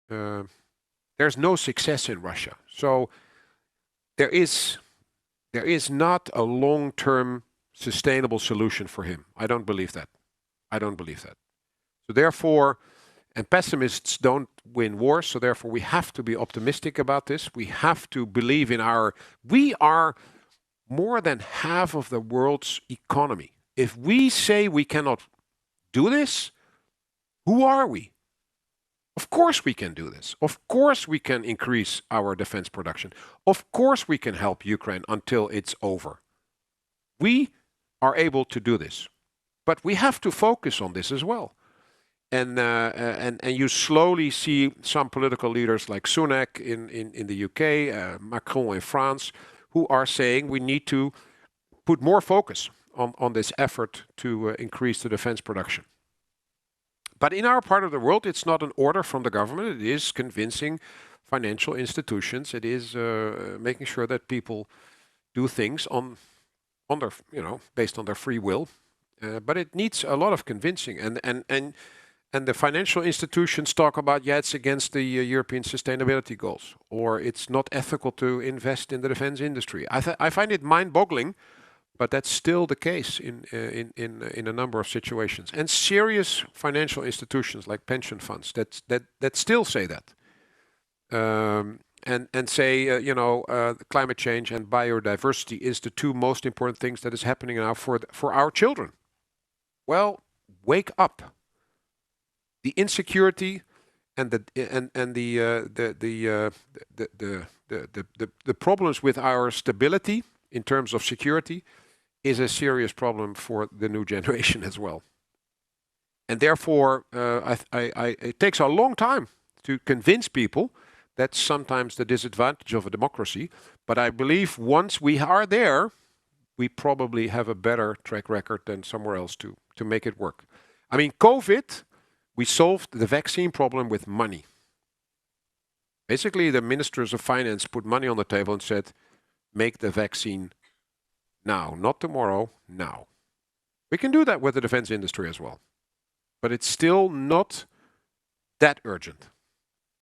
there's no success in Russia. So there is not a long-term sustainable solution for him. I don't believe that. I don't believe that. So therefore, and pessimists don't win wars, so therefore we have to be optimistic about this. We have to believe in we are more than half of the world's economy. If we say we cannot do this, who are we? Of course we can do this. Of course we can increase our defense production. Of course we can help Ukraine until it's over. We are able to do this. But we have to focus on this as well. And you slowly see some political leaders like Sunak in the UK, Macron in France, who are saying we need to put more focus on this effort to increase the defense production. But in our part of the world, it's not an order from the government. It is convincing financial institutions. It is making sure that people do things on their, based on their free will. But it needs a lot of convincing. And the financial institutions talk about, it's against the European sustainability goals, or it's not ethical to invest in the defense industry. I find it mind-boggling, but that's still the case in a number of situations. And serious financial institutions like pension funds that still say that, and say climate change and biodiversity is the two most important things that is happening now for our children. Well, wake up. The insecurity and the problems with our stability in terms of security is a serious problem for the new generation as well. And therefore, it takes a long time to convince people. That's sometimes the disadvantage of a democracy. But I believe once we are there, we probably have a better track record than somewhere else to make it work. I mean, COVID, we solved the vaccine problem with money. Basically, the ministers of finance put money on the table and said, make the vaccine now, not tomorrow, now. We can do that with the defense industry as well. But it's still not that urgent.